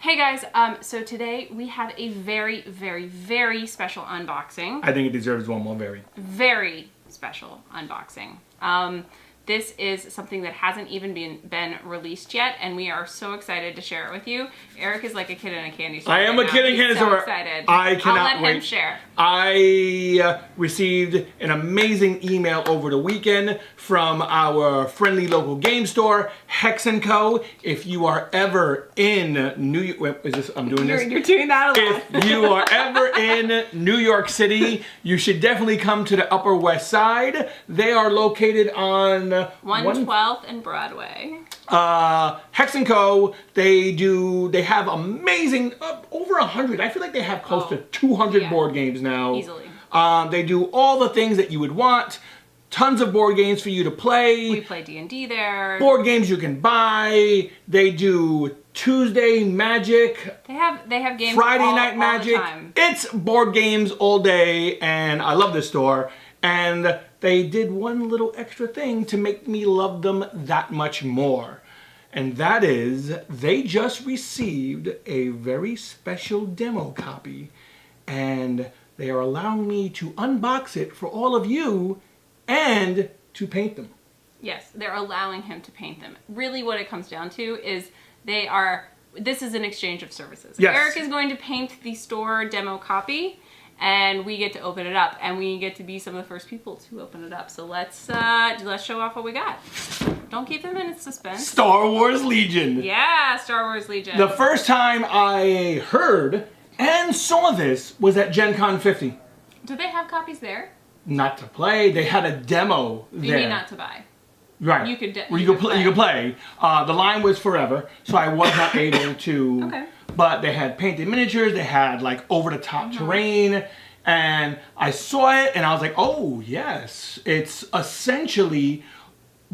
Hey guys, so today we have a very, very, very special unboxing. I think it deserves one more very special unboxing. This is something that hasn't even been released yet, and we are so excited to share it with you. Eric is like a kid in a candy store. I am a kid in a candy store. So excited. I cannot I'll let wait. him share. I received an amazing email over the weekend from our friendly local game store, Hex Co. If you are ever in New York, I'm doing this? You're doing that a lot. If you are ever in New York City, you should definitely come to the Upper West Side. They are located on 112th and Broadway. Hex Co. They have amazing, over 100. I feel like they have close to 200 board games now. Easily. They do all the things that you would want. Tons of board games for you to play. We play D&D there. Board games you can buy. They do Tuesday Magic. They have games Friday all Night Magic. the time. It's board games all day, and I love this store. And they did one little extra thing to make me love them that much more. And that is, they just received a very special demo copy. And they are allowing me to unbox it for all of you and to paint them. Yes, they're allowing him to paint them. Really what it comes down to is this is an exchange of services. Yes. Eric is going to paint the store demo copy, and we get to open it up, and we get to be some of the first people to open it up. So let's show off what we got. Don't keep them in suspense. Star Wars Legion. Yeah, Star Wars Legion. The first time I heard and saw this was at Gen Con 50. Do they have copies there? Not to play. They had a demo there. You mean not to buy? Right. You could play. You could play. The line was forever, so I was not able to. Okay. But they had painted miniatures. They had like over-the-top terrain, and I saw it, and I was like, "Oh yes, it's essentially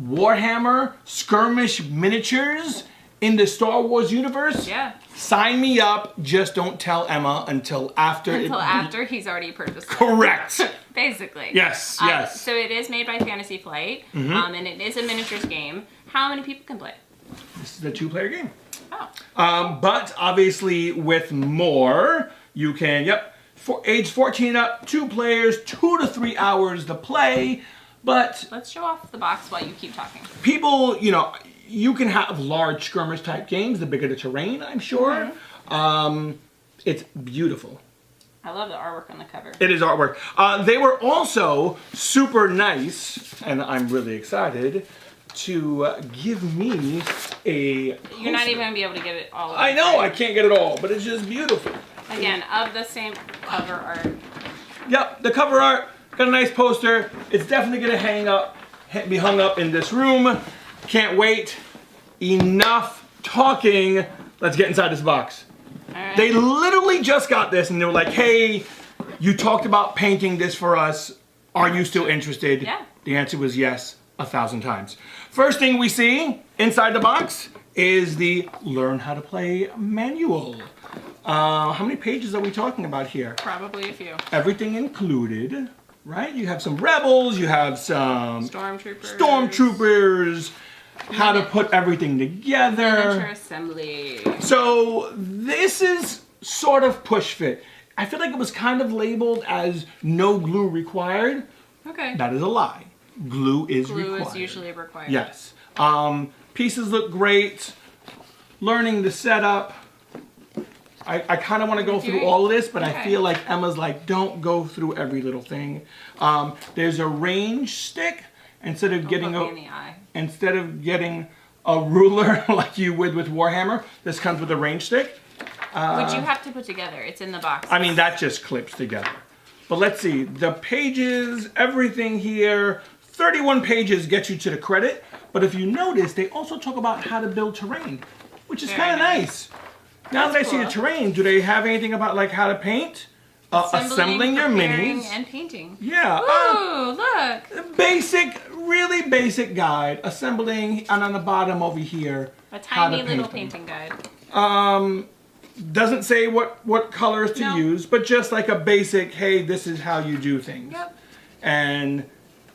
Warhammer skirmish miniatures in the Star Wars universe." Yeah. Sign me up. Just don't tell Emma until after. After he's already purchased it. Correct. Basically. Yes, yes. So it is made by Fantasy Flight, and it is a miniatures game. How many people can play? This is a 2-player game. Oh. But obviously with more, you can, for age 14 up, 2 players, 2 to 3 hours to play. But let's show off the box while you keep talking. People, you can have large skirmish type games, the bigger the terrain, I'm sure. It's beautiful. I love the artwork on the cover. It is artwork. They were also super nice, and I'm really excited, to give me a poster. You're not even going to be able to get it all. I know, I can't get it all, but it's just beautiful. Again, of the same cover art. Yep, the cover art, got a nice poster. It's definitely going to be hung up in this room. Can't wait. Enough talking. Let's get inside this box. All right. They literally just got this and they were like, "Hey, you talked about painting this for us. Are you still interested?" Yeah. The answer was yes, 1,000 times. First thing we see inside the box is the Learn How to Play manual. How many pages are we talking about here? Probably a few. Everything included, right? You have some rebels, you have some stormtroopers, how to put everything together. Miniature assembly. So this is sort of push fit. I feel like it was kind of labeled as no glue required. Okay. That is a lie. Glue is required. Glue is usually required. Yes. Pieces look great. Learning the setup. I kind of want to go through all of this, but I feel like Emma's like, don't go through every little thing. There's a range stick instead of getting a ruler like you would with Warhammer. This comes with a range stick. Which you have to put together. It's in the box. I mean, that just clips together. But let's see. The pages, everything here, 31 pages get you to the credit. But if you notice, they also talk about how to build terrain, which is kind of nice. Now that I see the terrain, do they have anything about like how to paint? Assembling your minis. And painting. Yeah. Ooh, look. Basic, really basic guide. Assembling, and on the bottom over here, a tiny little painting guide. Doesn't say what colors to use, but just like a basic, hey, this is how you do things. Yep. And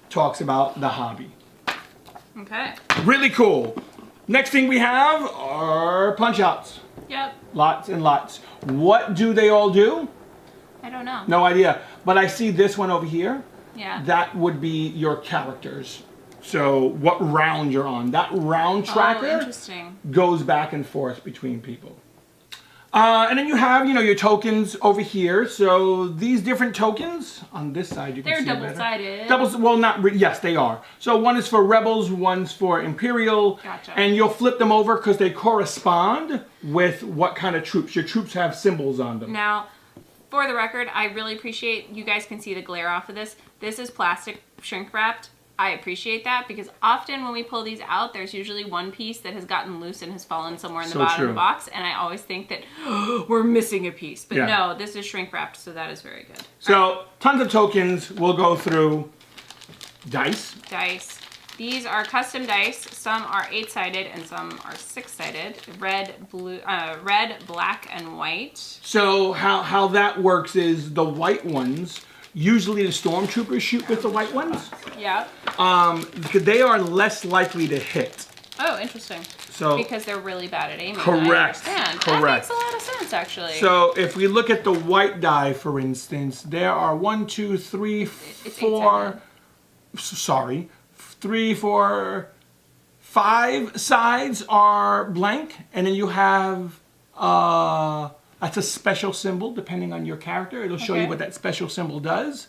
talks about the hobby. Okay. Really cool. Next thing we have are punch outs. Yep. Lots and lots. What do they all do? I don't know. No idea. But I see this one over here. Yeah. That would be your characters. So what round you're on. That round tracker goes back and forth between people. And then you have, you know, your tokens over here. So these different tokens on this side, you can see double-sided. Well, not yes, they are. So one is for rebels, one's for imperial. Gotcha. And you'll flip them over because they correspond with what kind of troops. Your troops have symbols on them. Now, for the record, I really appreciate, you guys can see the glare off of this. This is plastic shrink wrapped. I appreciate that because often when we pull these out, there's usually one piece that has gotten loose and has fallen somewhere in the bottom of the box. And I always think that we're missing a piece. But no, this is shrink wrapped, so that is very good. So tons of tokens. We'll go through dice. Dice. These are custom dice. Some are 8-sided and some are 6-sided. Red, black, and white. So how that works is the white ones, usually the stormtroopers shoot with the white ones. Yeah. Because they are less likely to hit. Oh, interesting. So because they're really bad at aiming. Correct. I understand. Correct. That makes a lot of sense, actually. So if we look at the white die, for instance, there are 1, 2, 3, 4. Sorry. 3, 4, 5 sides are blank, and then you have that's a special symbol depending on your character. It'll show you what that special symbol does.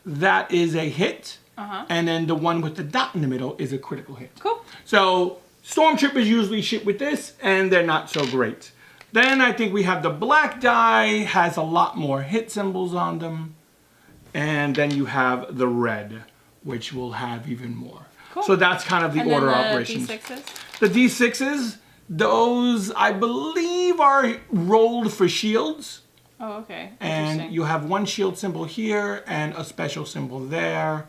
That is a hit, and then the one with the dot in the middle is a critical hit. Cool. So stormtroopers usually shoot with this, and they're not so great. Then I think we have the black die, has a lot more hit symbols on them, and then you have the red, which will have even more. Cool. So that's kind of the order of operations. D6s? The D6s, those I believe are rolled for shields. Oh, okay. And you have one shield symbol here and a special symbol there.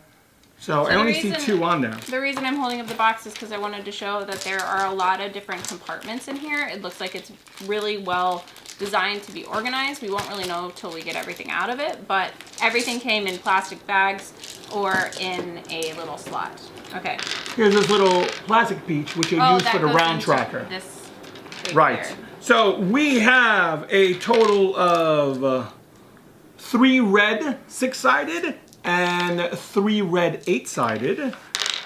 So I only see 2 on there. The reason I'm holding up the box is because I wanted to show that there are a lot of different compartments in here. It looks like it's really well designed to be organized. We won't really know till we get everything out of it, but everything came in plastic bags or in a little slot. Okay. Here's this little plastic piece, which you'll use for the round tracker. This right. There. So we have a total of 3 red 6-sided and 3 red 8-sided.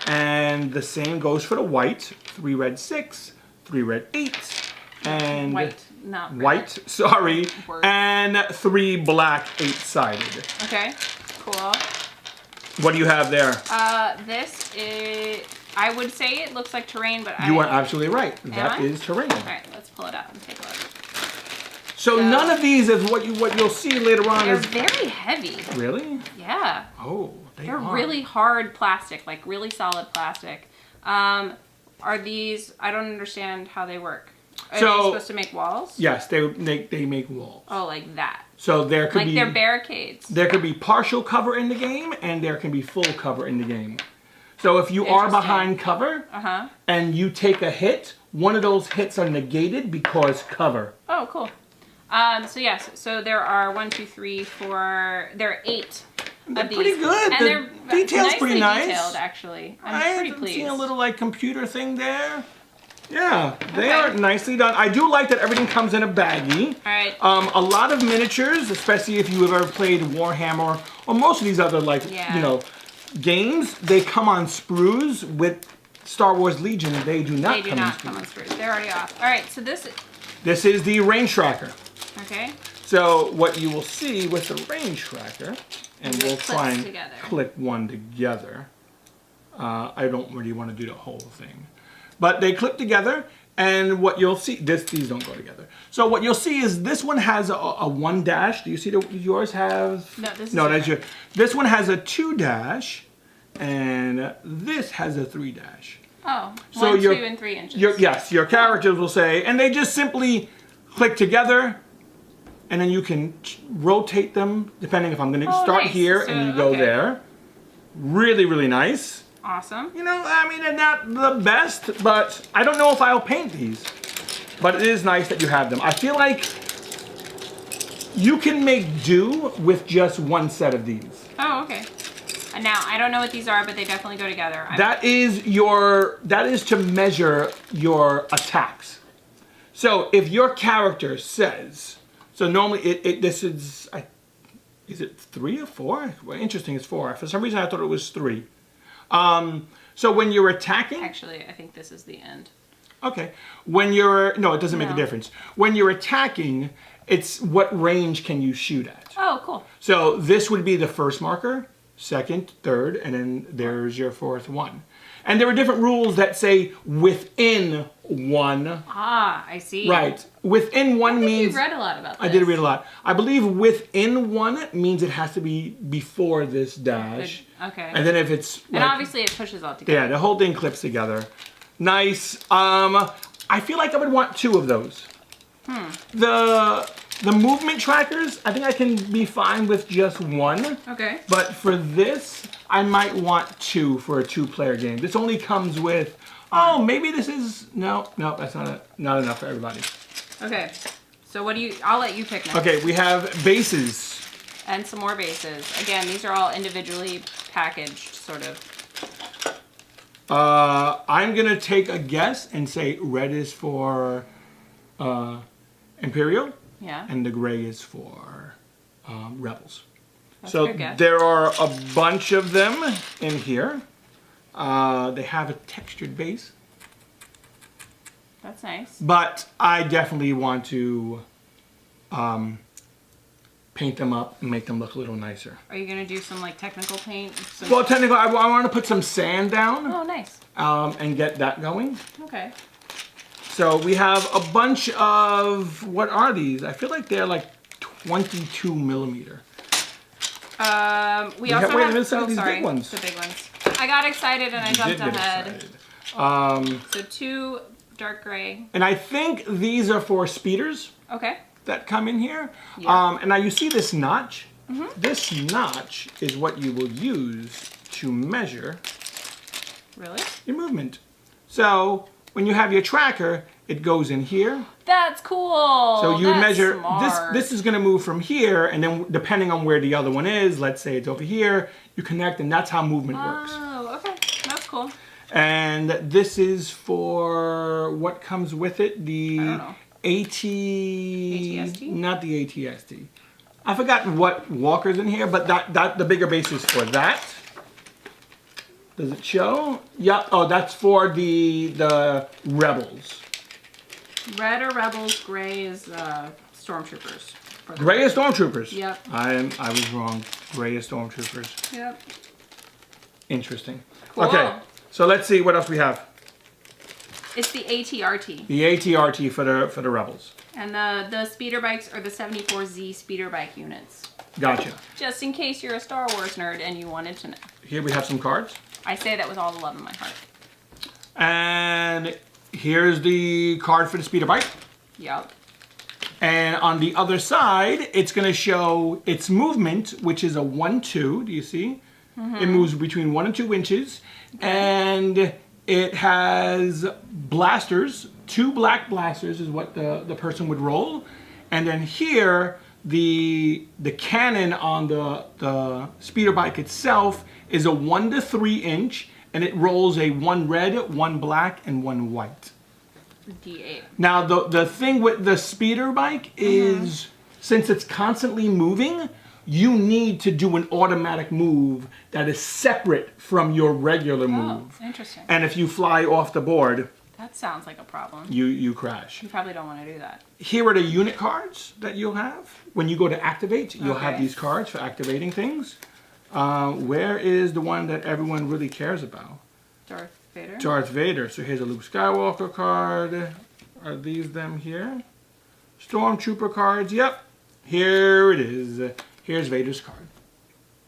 And the same goes for the white. 3 red 6, 3 red 8, and white, not red. White, sorry, and 3 black 8-sided. Okay, cool. What do you have there? This is, I would say it looks like terrain, but you are absolutely right. That is terrain. All right, let's pull it out and take a look. So none of these is what you'll see later on. They're very heavy. Really? Yeah. Oh, they're really hard plastic, like really solid plastic. Are these? I don't understand how they work. Are they supposed to make walls? Yes, they make walls. Oh, like that. So there could be they're barricades. There could be partial cover in the game, and there can be full cover in the game. So if you are behind cover and you take a hit, one of those hits are negated because cover. Oh, cool. So yes, so there are 1, 2, 3, 4. There are 8 they're of these. Pretty good. And the detail's pretty nice. Detailed, actually. I'm pretty pleased. Seeing a little like computer thing there. Yeah, they are nicely done. I do like that everything comes in a baggie. All right. A lot of miniatures, especially if you have ever played Warhammer or most of these other games, they come on sprues. With Star Wars Legion, they do not come on sprues. They're already off. All right, so this is the range tracker. Okay. So what you will see with the range tracker, and we'll try and click one together. I don't really want to do the whole thing. But they clip together, and what you'll see, these don't go together. So what you'll see is this one has a 1 dash. Do you see that yours have? No, that's yours. This one has a 2 dash, and this has a 3 dash. Oh, so 1, 2, and 3 inches. Yes, your characters will say, and they just simply click together, and then you can rotate them, depending if I'm going to start here and you go there. Really, really nice. Awesome. You know, I mean, they're not the best, but I don't know if I'll paint these. But it is nice that you have them. I feel like you can make do with just one set of these. Oh, okay. Now, I don't know what these are, but they definitely go together. That is to measure your attacks. So if your character says, so normally this is it 3 or 4? Well, interesting, it's 4. For some reason I thought it was 3. So when you're attacking... Actually, I think this is the end. Okay. No, it doesn't make a difference. When you're attacking, it's what range can you shoot at. Oh, cool. So this would be the first marker, second, third, and then there's your fourth one. And there are different rules that say within 1. Ah, I see. Right. Within 1 means... You read a lot about this. I did read a lot. I believe within 1 means it has to be before this dash. Okay. And then if it's... And obviously it pushes all together. Yeah, the whole thing clips together. Nice. I feel like I would want 2 of those. The movement trackers, I think I can be fine with just 1. Okay. But for this, I might want 2 for a 2-player game. This only comes with, oh, maybe this is, no, that's not enough for everybody. Okay. So what do you, I'll let you pick next. Okay, we have bases. And some more bases. Again, these are all individually packaged, sort of. I'm going to take a guess and say red is for Imperial. Yeah. And the gray is for Rebels. That's So a good guess. there are a bunch of them in here. They have a textured base. That's nice. But I definitely want to paint them up and make them look a little nicer. Are you going to do some like technical paint? Well, technically, I want to put some sand down Oh, nice. and get that going. Okay. So we have a bunch of, what are these? I feel like they're like 22 millimeter. We also wait a have, minute, some of these sorry, big ones. the big ones. I got excited and I jumped Did get ahead. excited. So 2 dark gray. And I think these are for speeders Okay. that come in here. Yeah. And now you see this notch. This notch is what you will use to measure Really? your movement. So when you have your tracker, it goes in here. That's cool. So you That's measure smart. this is going to move from here, and then depending on where the other one is, let's say it's over here, you connect, and that's how movement works. Oh, okay. That's cool. And this is for what comes with it, the I don't know. ATST? Not the ATST. I forgot what walker's in here, but that the bigger base is for that. Does it show? Yeah. Oh, that's for the Rebels. Red are Rebels, gray is Stormtroopers. Gray is Stormtroopers. Yep. I was wrong. Gray is Stormtroopers. Yep. Interesting. Cool. Okay. So let's see what else we have. It's the ATRT. The ATRT for the Rebels. And the speeder bikes are the 74Z speeder bike units. Gotcha. Just in case you're a Star Wars nerd and you wanted to know. Here we have some cards. I say that with all the love in my heart. And here's the card for the speeder bike. Yup. And on the other side, it's going to show its movement, which is a 1-2. Do you see? It moves between 1 and 2 inches. Okay. And it has blasters. 2 black blasters is what the person would roll. And then here, the cannon on the speeder bike itself is a 1 to 3 inch. And it rolls a 1 red, 1 black, and 1 white. D8. Now, the thing with the speeder bike is, since it's constantly moving, you need to do an automatic move that is separate from your regular move. Oh, interesting. And if you fly off the board, That sounds like a problem. you crash. You probably don't want to do that. Here are the unit cards that you'll have. When you go to activate, you'll have Okay. these cards for activating things. Where is the one that everyone really cares about? Darth Vader? Darth Vader. So here's a Luke Skywalker card. Are these them here? Stormtrooper cards. Yep. Here it is. Here's Vader's card.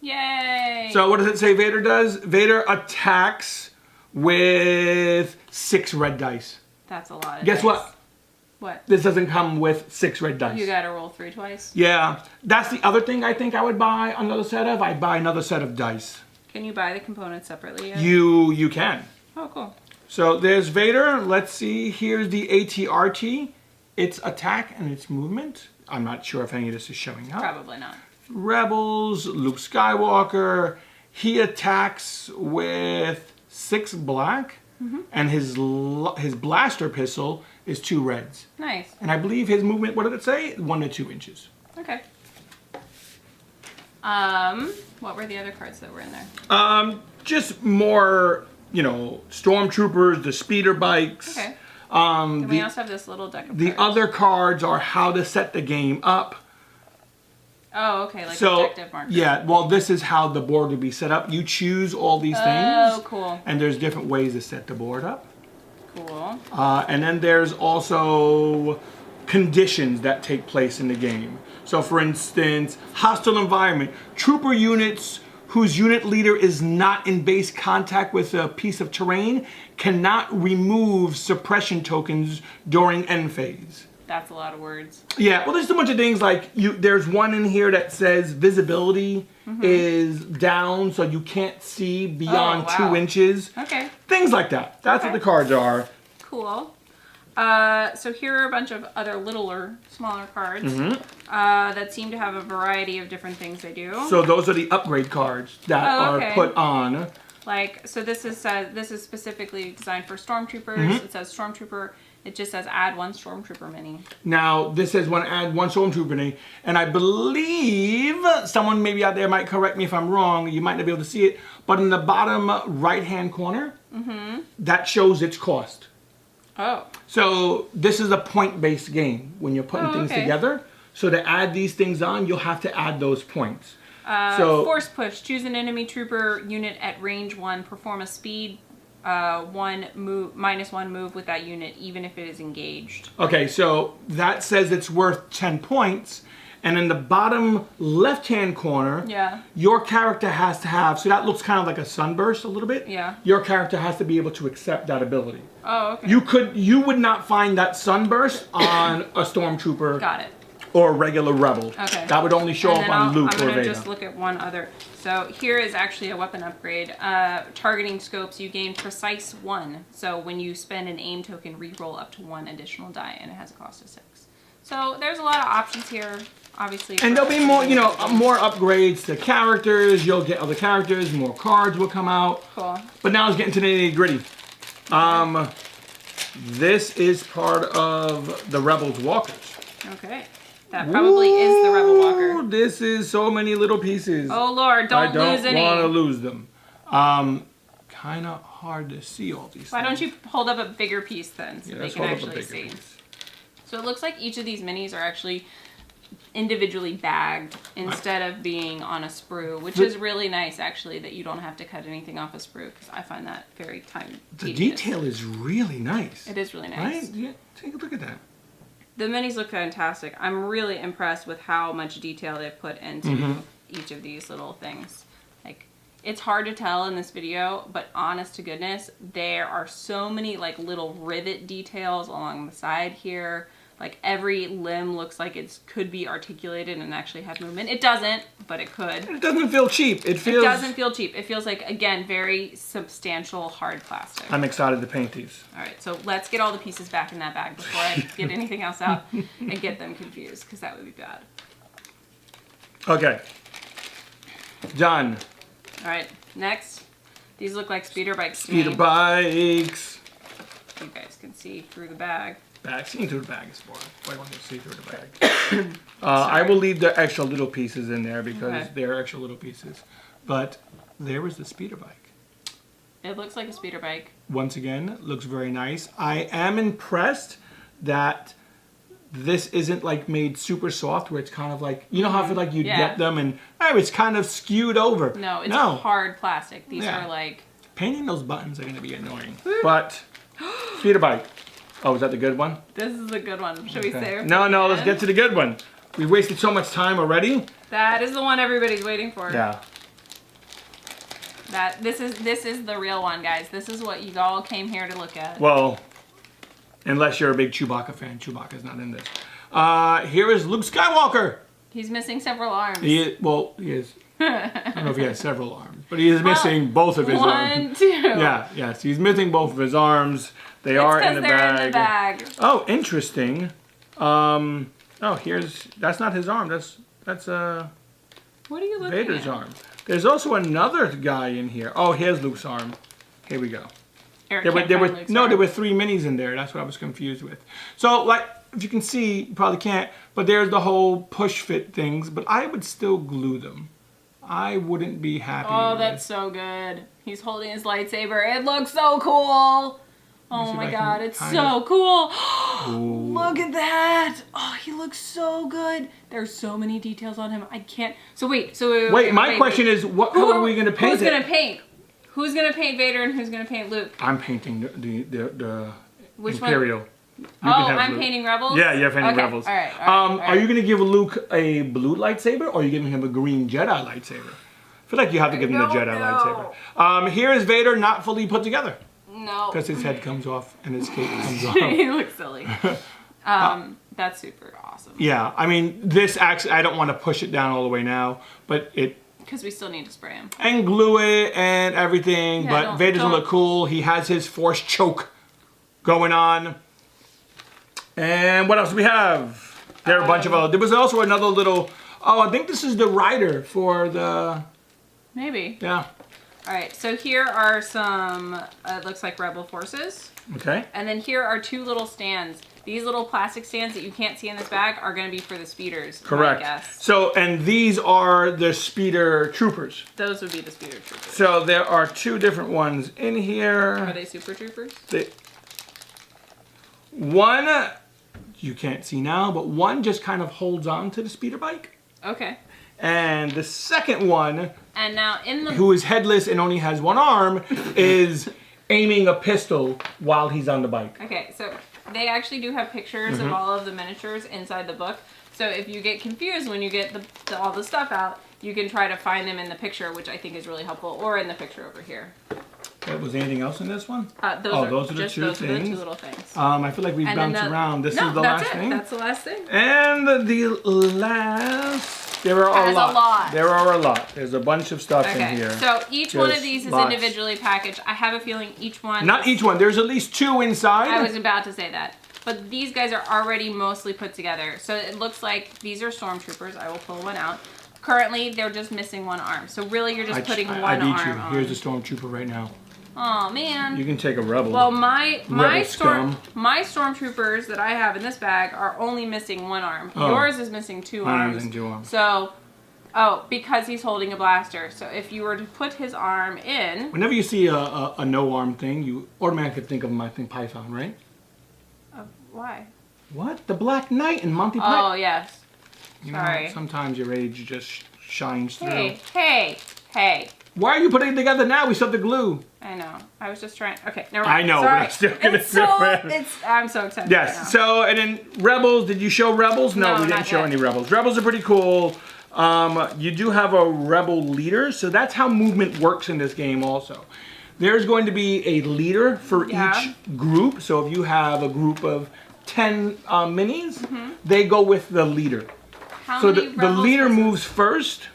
Yay! So what does it say Vader does? Vader attacks with 6 red dice. That's a lot of Guess dice. what? What? This doesn't come with 6 red dice. You gotta roll 3 twice? Yeah. That's the other thing I think I would buy another set of. I'd buy another set of dice. Can you buy the components separately yet? You can. Oh, cool. So there's Vader. Let's see. Here's the ATRT. Its attack and its movement. I'm not sure if any of this is showing up. Probably not. Rebels, Luke Skywalker. He attacks with 6 black, and his blaster pistol is 2 reds. Nice. And I believe his movement, what did it say? 1 to 2 inches. Okay. What were the other cards that were in there? Just more, you know, stormtroopers, the speeder bikes. Okay. Then we also have this little deck of The cards. other cards are how to set the game up. Oh, okay, like objective markers. Yeah, well, this is how the board would be set up. You choose all these things. Oh, cool. And there's different ways to set the board up. Cool. And then there's also conditions that take place in the game. So, for instance, hostile environment. Trooper units whose unit leader is not in base contact with a piece of terrain cannot remove suppression tokens during end phase. That's a lot of words. Yeah, well, there's a bunch of things like there's one in here that says visibility is down, so you can't see beyond 2 inches. Okay. Things like that. That's what the cards are. Cool. So here are a bunch of other littler, smaller cards that seem to have a variety of different things they do. So those are the upgrade cards that are put on. Like, so this is specifically designed for stormtroopers. It says stormtrooper. It just says add 1 stormtrooper mini. Now, this says want to add 1 stormtrooper mini, and I believe someone maybe out there might correct me if I'm wrong. You might not be able to see it, but in the bottom right-hand corner, that shows its cost. Oh. So this is a point-based game when you're putting things together. So to add these things on, you'll have to add those points. Force push. Choose an enemy trooper unit at range 1. Perform a speed -1 move with that unit, even if it is engaged. Okay, so that says it's worth 10 points. And in the bottom left-hand corner, your character has to have, so that looks kind of like a sunburst a little bit. Yeah. Your character has to be able to accept that ability. Oh, okay. You would not find that sunburst on a stormtrooper. Got it. Or a regular rebel. Okay. That would only show up on Luke or Vader. I'm going to just look at one other. So here is actually a weapon upgrade. Targeting scopes, you gain precise 1. So when you spend an aim token, reroll up to 1 additional die, and it has a cost of 6. So there's a lot of options here, obviously. And there'll be more, more upgrades to characters. You'll get other characters, more cards will come out. Cool. But now let's get into the nitty-gritty. This is part of the Rebels Walkers. Okay. That probably is the Rebel Walker. This is so many little pieces. Oh Lord, don't lose any. I don't want to lose them. Kind of hard to see all these Why things. don't you hold up a bigger piece then, so they can actually see? Piece. So it looks like each of these minis are actually individually bagged instead of being on a sprue, which is really nice actually, that you don't have to cut anything off a sprue, because I find that very time The detail is really nice. It is really nice. Right? Yeah, take a look at that. The minis look fantastic. I'm really impressed with how much detail they've put into each of these little things. Like, it's hard to tell in this video, but honest to goodness, there are so many like little rivet details along the side here. Like every limb looks like it could be articulated and actually have movement. It doesn't, but it could. It doesn't feel cheap. It doesn't feel cheap. It feels like, again, very substantial hard plastic. I'm excited to paint these. All right, so let's get all the pieces back in that bag before I get anything else out and get them confused, because that would be bad. Okay. Done. All right, next. These look like speeder bikes to me. Speeder bikes. You guys can see through the bag. Seeing through the bag is boring. Why don't you see through the bag? I will leave the extra little pieces in there because they're extra little pieces. But there was the speeder bike. It looks like a speeder bike. Once again, looks very nice. I am impressed that this isn't like made super soft, where it's kind of like, you know how I feel like you'd get them and it's kind of skewed over. No, it's hard plastic. These are like... Painting those buttons are going to be annoying. But, speeder bike. Oh, is that the good one? This is the good one. Should we say? No, let's get to the good one. We wasted so much time already. That is the one everybody's waiting for. Yeah. This is the real one, guys. This is what you all came here to look at. Well, unless you're a big Chewbacca fan. Chewbacca's not in this. Here is Luke Skywalker. He's missing several arms. He is. I don't know if he has several arms, but he is missing both of his arms. 1, 2. Yes, he's missing both of his arms. They are in the bag. In the bag. Oh, interesting. That's not his arm. That's what are you looking Vader's at? arm. There's also another guy in here. Oh, here's Luke's arm. Here we go. Here, There can't were find Luke's no, arm. there were 3 minis in there. That's what I was confused with. So, like, if you can see, you probably can't, but there's the whole push fit things, but I would still glue them. I wouldn't be happy Oh, with that's so good. He's holding his lightsaber. It looks so cool. Oh see my if I god, can it's kind so cool. Ooh. Look at that. Oh, he looks so good. There's so many details on him. I can't. So wait. Wait, my question is, what color are we going to paint Who's it? going to paint? Who's going to paint Vader and who's going to paint Luke? I'm painting the Which Imperial. one? You Oh, can have I'm Luke. painting Rebels? Yeah, you're painting okay. Rebels. All right, all right. Are you going to give Luke a blue lightsaber, or are you giving him a green Jedi lightsaber? I feel like you have to give him the Jedi lightsaber. Here is Vader not fully put together. No. Because his head comes off and his cape comes off. He looks silly. That's super awesome. Yeah, I mean, this actually, I don't want to push it down all the way now, but it... Because we still need to spray him. And glue it and everything, Yeah, but Vader's gonna look cool. He has his Force choke going on. And what else do we have? There are a bunch of other... There was also another little... Oh, I think this is the rider for the... Maybe. Yeah. All right, so here are some, it looks like Rebel forces. Okay. And then here are 2 little stands. These little plastic stands that you can't see in this bag are going to be for the speeders. Correct. I guess. So, and these are the speeder troopers. Those would be the speeder troopers. So there are 2 different ones in here. Are they super troopers? One, you can't see now, but one just kind of holds on to the speeder bike. Okay. And the second one, And now in the... who is headless and only has one arm, is aiming a pistol while he's on the bike. Okay, so they actually do have pictures of all of the miniatures inside the book. So if you get confused when you get all the stuff out, you can try to find them in the picture, which I think is really helpful, or in the picture over here. Was anything else in this one? Those are the 2 things. little things. I feel like we've bounced around. This is the last thing. That's the last thing. And the last... There are a lot. There are a lot. There's a bunch of stuff in here. So each one of these is lots. individually packaged. I have a feeling each one... Not each one. There's at least 2 inside. I was about to say that. But these guys are already mostly put together. So it looks like these are stormtroopers. I will pull one out. Currently, they're just missing one arm. So really, you're just putting one arm on. I beat you. Here's a stormtrooper right now. Oh man. You can take a rebel. Well, my stormtroopers that I have in this bag are only missing one arm. Oh. Yours is missing 2 arms. Missing 2 arms. So, because he's holding a blaster. So if you were to put his arm in. Whenever you see a no arm thing, you automatically think of my thing Python, right? Why? What? The Black Knight in Monty Python. Oh yes. Sorry. Sometimes your age just shines through. Hey. Why are you putting it together now? We still have the glue. I know. I was just trying. Okay, never mind. I know, Sorry. but I'm still gonna do it. I'm so excited. Yes. Right now. So, and then Rebels. Did you show Rebels? No, No, we didn't not show yet. any Rebels. Rebels are pretty cool. You do have a Rebel leader, so that's how movement works in this game also. There's going to be a leader for each group. So if you have a group of 10 minis, they go with the leader. How So many the leader moves first.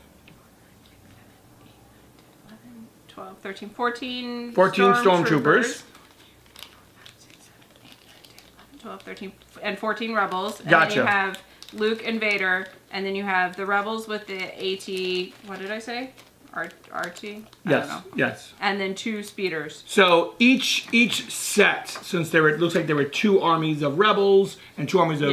12, 13, 14 stormtroopers. 12, 13, and 14 rebels. And Gotcha. then you have Luke and Vader, and then you have the rebels with the AT, what did I say? RT? I don't know. Yes. And then 2 speeders. So each set, since it looks like there were 2 armies of rebels and 2 armies of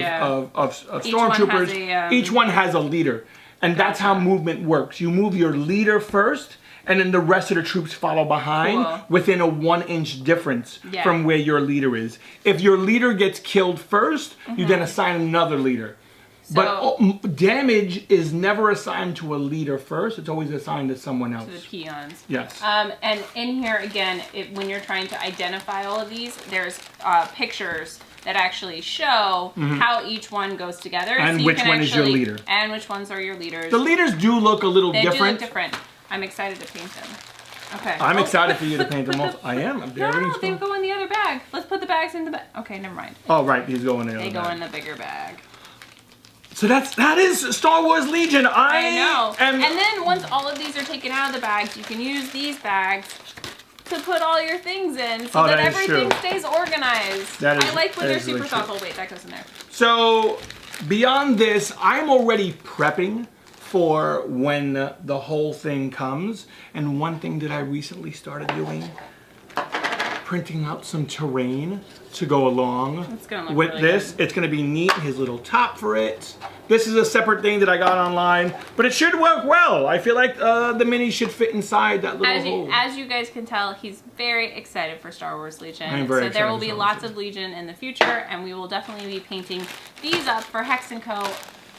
stormtroopers, each one has a leader. And that's how movement works. You move your leader first, and then the rest of the troops follow behind within a 1-inch difference from where your leader is. If your leader gets killed first, you then assign another leader. So, but damage is never assigned to a leader first. It's always assigned to someone else. To the peons. Yes. And in here, again, when you're trying to identify all of these, there's pictures that actually show how each one goes together. And so which one is your leader. And which ones are your leaders. The leaders do look a little different. They do look different. I'm excited to paint them. Okay. I'm excited for you to paint them also. I am. No, they go in the other bag. Let's put the bags in the bag. Okay, never mind. Oh, right. These go in the other bag. They go in the bigger bag. So that is Star Wars Legion. I know. And then once all of these are taken out of the bags, you can use these bags to put all your things in so that everything stays organized. I like when they're super thoughtful. Wait, that goes in there. So beyond this, I'm already prepping for when the whole thing comes. And one thing that I recently started doing printing out some terrain to go along It's gonna look with really this. good. It's gonna be neat, his little top for it. This is a separate thing that I got online, but it should work well. I feel like the mini should fit inside that little hole. As you guys can tell, he's very excited for Star Wars Legion. I am very so there excited will for be Star Wars lots of Legion in the future, and we will definitely be painting these up for Hex Co.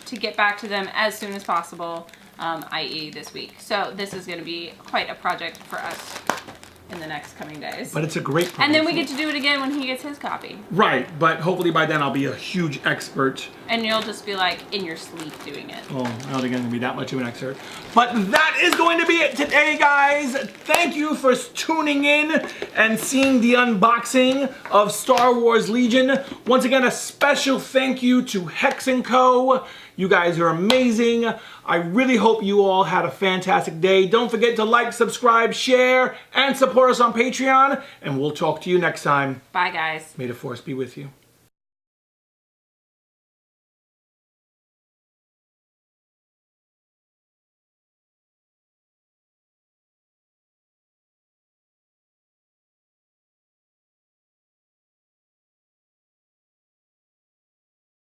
to get back to them as soon as possible, i.e. this week. So this is going to be quite a project for us in the next coming days. But it's a great project. And then we get to do it again when he gets his copy. Right, but hopefully by then I'll be a huge expert. And you'll just be like in your sleep doing it. Oh, I don't think I'm gonna be that much of an expert. But that is going to be it today, guys. Thank you for tuning in and seeing the unboxing of Star Wars Legion. Once again, a special thank you to Hex Co. You guys are amazing. I really hope you all had a fantastic day. Don't forget to like, subscribe, share, and support us on Patreon. And we'll talk to you next time. Bye, guys. May the Force be with you.